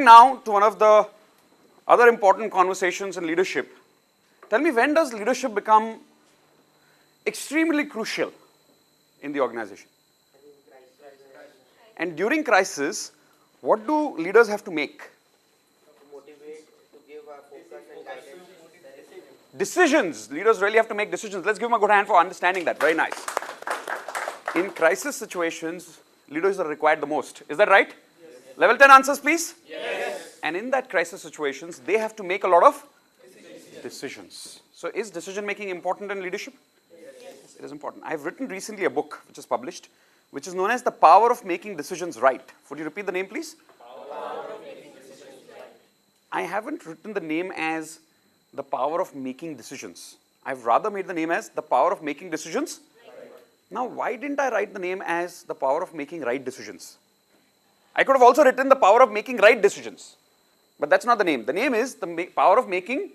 Now to one of the other important conversations in leadership. Tell me, when does leadership become extremely crucial in the organization? And during crisis, what do leaders have to make? Motivate, to give a focus and guidance. Decisions. Leaders really have to make decisions. Let's give them a good hand for understanding that. Very nice. In crisis situations, leaders are required the most. Is that right? Yes. Level 10 answers, please. Yes. And in that crisis situations, they have to make a lot of decisions. So is decision making important in leadership? Yes. It is important. I have written recently a book which is published, which is known as The Power of Making Decisions Right. Would you repeat the name, please? Power of making decisions right. I haven't written the name as The Power of Making Decisions. I've rather made the name as The Power of Making Decisions. Right. Now, why didn't I write the name as The Power of Making Right Decisions? I could have also written The Power of Making Right Decisions. But that's not the name. The name is The Power of Making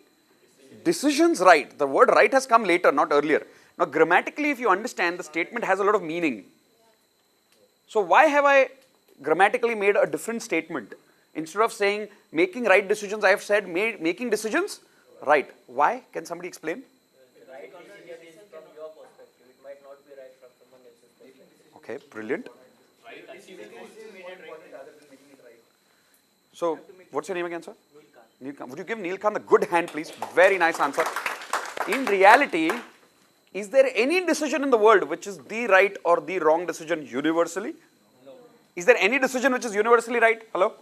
Decisions Right. The word right has come later, not earlier. Now, grammatically, if you understand, the statement has a lot of meaning. So why have I grammatically made a different statement? Instead of saying making right decisions, I have said making decisions right. Why? Can somebody explain? The right decision is from your perspective. It might not be right from someone else's perspective. Okay, brilliant. Right decision is more important other than making it right. So, what's your name again, sir? Neil Khan. Would you give Neil Khan a good hand, please? Very nice answer. In reality, is there any decision in the world which is the right or the wrong decision universally? No. Is there any decision which is universally right? Hello?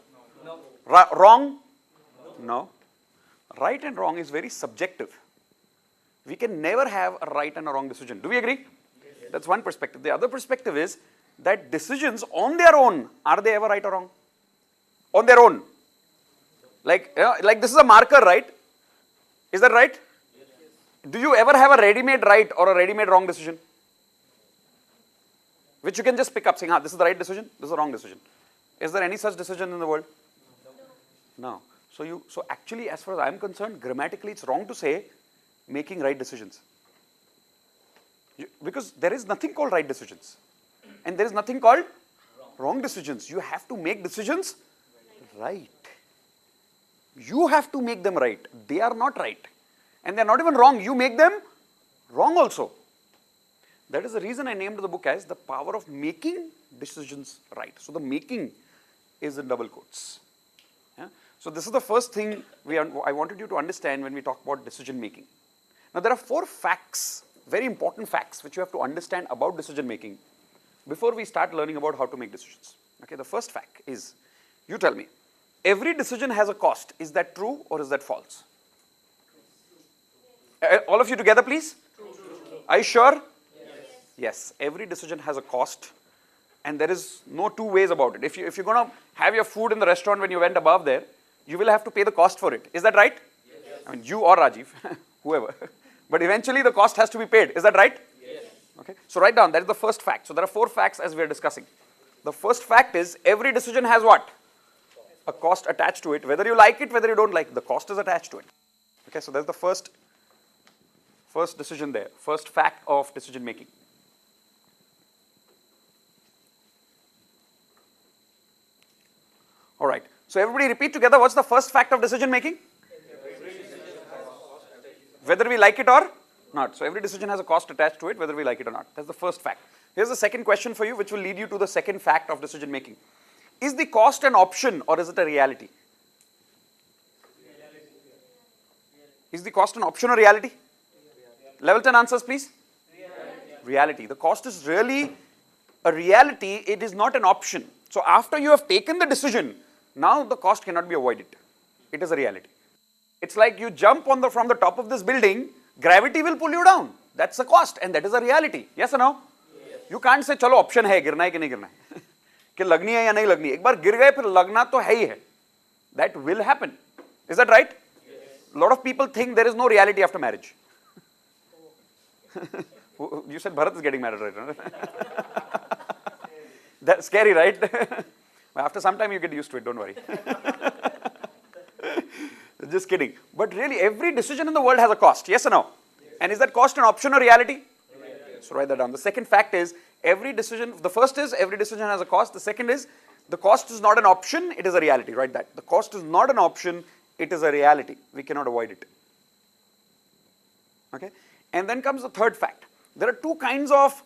No. Wrong? No. Right and wrong is very subjective. We can never have a right and a wrong decision. Do we agree? Yes. That's one perspective. The other perspective is that decisions on their own, are they ever right or wrong? On their own. Like this is a marker, right? Is that right? Yes. Do you ever have a ready-made right or a ready-made wrong decision? Which you can just pick up saying, this is the right decision, this is the wrong decision. Is there any such decision in the world? No. So actually, as far as I am concerned, grammatically it's wrong to say making right decisions. Because there is nothing called right decisions. And there is nothing called wrong decisions. You have to make decisions right. You have to make them right. They are not right. And they are not even wrong. You make them wrong also. That is the reason I named the book as The Power of Making Decisions Right. So the making is in double quotes. Yeah? So this is the first thing I wanted you to understand when we talk about decision making. Now there are 4 facts, very important facts, which you have to understand about decision making before we start learning about how to make decisions. Okay, the first fact is, you tell me, every decision has a cost. Is that true or is that false? All of you together, please. True. Are you sure? Yes, every decision has a cost, and there is no two ways about it. If you're going to have your food in the restaurant when you went above there, you will have to pay the cost for it. Is that right? Yes. I mean, you or Rajiv, whoever. But eventually the cost has to be paid. Is that right? Yes. Okay. So write down, that is the first fact. So there are 4 facts as we are discussing. The first fact is, every decision has what? A cost attached to it. Whether you like it, whether you don't like it, the cost is attached to it. Okay, so that's the first decision there. First fact of decision making. All right. So everybody repeat together, what's the first fact of decision making? Whether we like it or not. So every decision has a cost attached to it, whether we like it or not. That's the first fact. Here's the second question for you, which will lead you to the second fact of decision making. Is the cost an option or is it a reality? Is the cost an option or reality? Level 10 answers, please. Reality. The cost is really a reality. It is not an option. So after you have taken the decision, now the cost cannot be avoided. It is a reality. It's like you jump from the top of this building, gravity will pull you down. That's the cost, and that is a reality. Yes or no? Yes. You can't say, chalo option hai, गिरना है कि नहीं गिरना है. कि लगनी है या नहीं लगनी है. एक बार गिर गए फिर लगना तो है ही है. That will happen. Is that right? Yes. A lot of people think there is no reality after marriage. You said Bharat is getting married right now. That's scary, right? After some time you get used to it, don't worry. Just kidding. But really, every decision in the world has a cost. Yes or no? Yes. And is that cost an option or reality? Yes. So write that down. The second fact is, every decision, the first is every decision has a cost. The second is, The cost is not an option, it is a reality. Write that. The cost is not an option, it is a reality. We cannot avoid it. Okay? And then comes the third fact. There are two kinds of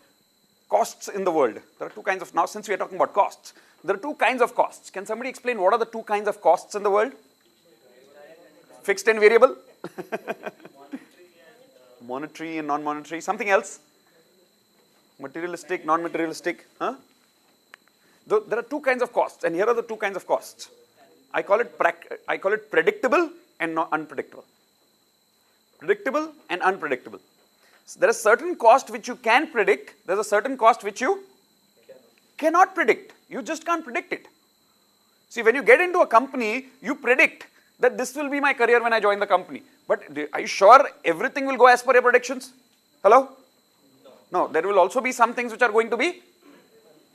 costs in the world. There are two kinds of, now since we are talking about costs, there are two kinds of costs. Can somebody explain what are the two kinds of costs in the world? Fixed and variable? Monetary and non-monetary. Something else? Materialistic, non-materialistic. Huh? There are two kinds of costs, and here are the two kinds of costs. I call it predictable and unpredictable. Predictable and unpredictable. So there is certain cost which you can predict. There is a certain cost which you cannot predict. You just can't predict it. See, when you get into a company, you predict that this will be my career when I join the company. But are you sure everything will go as per your predictions? Hello? No, there will also be some things which are going to be.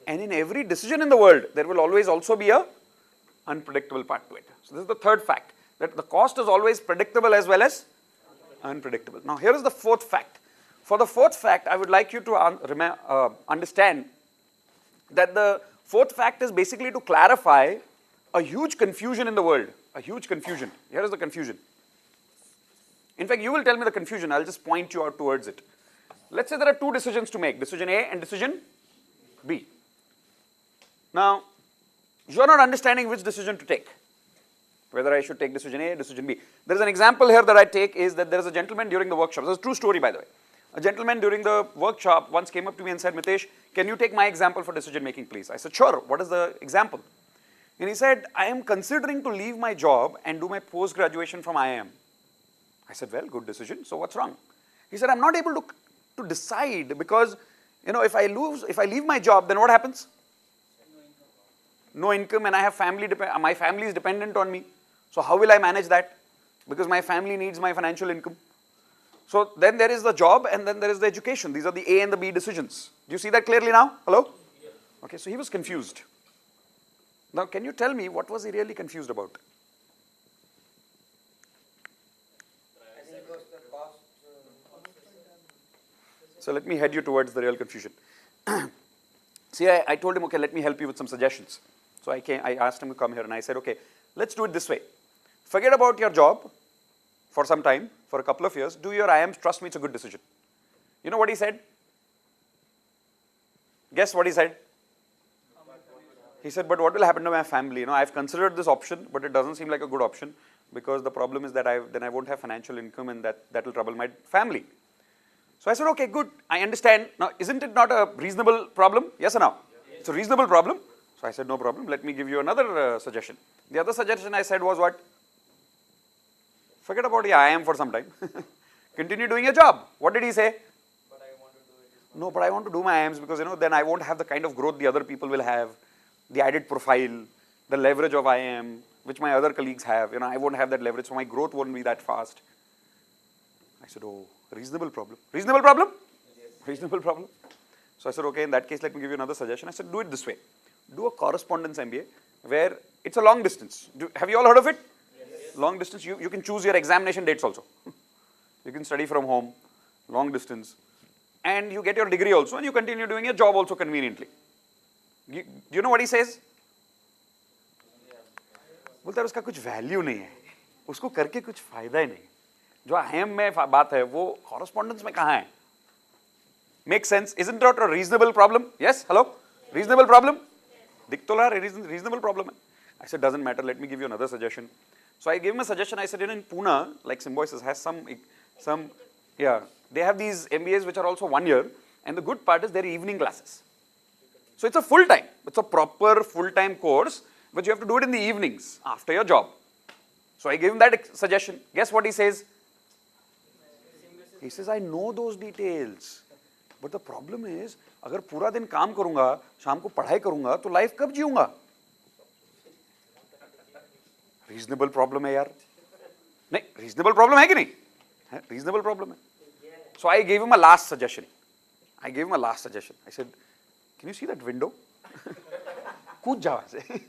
And in every decision in the world, there will always also be a unpredictable part to it. So this is the third fact, that the cost is always predictable as well as unpredictable. Now here is the fourth fact. For the fourth fact, I would like you to understand that the fourth fact is basically to clarify a huge confusion in the world. A huge confusion. Here is the confusion. In fact, you will tell me the confusion. I'll just point you out towards it. Let's say there are two decisions to make, decision A and decision B. Now, you are not understanding which decision to take, whether I should take decision A or decision B. There is an example here that I take is that there is a gentleman during the workshop. This is a true story, by the way. A gentleman during the workshop once came up to me and said, Mitesh, can you take my example for decision making, please? I said, sure. What is the example? And he said, I am considering to leave my job and do my post-graduation from IIM. I said, well, good decision. So what's wrong? He said, I'm not able to decide because, you know, if I leave my job, then what happens? No income, and I have my family is dependent on me. So how will I manage that? Because my family needs my financial income. So then there is the job and then there is the education. These are the A and the B decisions. Do you see that clearly now? Hello? Yes. Okay, so he was confused. Now can you tell me what was he really confused about? I think it was the cost. So let me head you towards the real confusion. See, I told him, okay, let me help you with some suggestions. So I asked him to come here and I said, okay, let's do it this way. Forget about your job for some time, for a couple of years. Do your IIMs, trust me, it's a good decision. You know what he said? Guess what he said? He said, but what will happen to my family? You know, I've considered this option, but it doesn't seem like a good option because the problem is that then I won't have financial income and that will trouble my family. So I said, okay, good, I understand. Now, isn't it not a reasonable problem? Yes or no? Yes. It's a reasonable problem. So I said, no problem, let me give you another suggestion. The other suggestion I said was what? Forget about your IIM for some time. Continue doing your job. What did he say? But I want to do it. No, but I want to do my IIMs because, you know, then I won't have the kind of growth the other people will have, the added profile, the leverage of IIM, which my other colleagues have. You know, I won't have that leverage, so my growth won't be that fast. I said, oh, reasonable problem. Reasonable problem? Yes. Reasonable problem. So I said, okay, in that case, let me give you another suggestion. I said, do it this way. Do a correspondence MBA where it's a long distance. Have you all heard of it? Yes. Long distance, you can choose your examination dates also. You can study from home, long distance, and you get your degree also and you continue doing your job also conveniently. Do you know what he says? बोलता है उसका कुछ value नहीं है, उसको करके कुछ फायदा ही नहीं. जो अहम में बात है वो correspondence में कहाँ है? Makes sense? Isn't that a reasonable problem? Yes? Hello? Reasonable problem? दिख तो रहा है reasonable problem. I said, doesn't matter, let me give you another suggestion. So I gave him a suggestion. I said, you know, in Pune, like Symbiosis has some, yeah, they have these MBAs which are also 1 year, and the good part is they're evening classes. So it's a full time, it's a proper full-time course, but you have to do it in the evenings after your job. So I gave him that suggestion. Guess what he says? He says, I know those details. But the problem is, अगर पूरा दिन काम करूँगा, शाम को पढ़ाई करूँगा, तो लाइफ कब जीऊँगा? Reasonable problem है यार. नहीं, reasonable problem है कि नहीं? Reasonable problem है. So I gave him a last suggestion. I said, can you see that window? कूद जाओ ऐसे.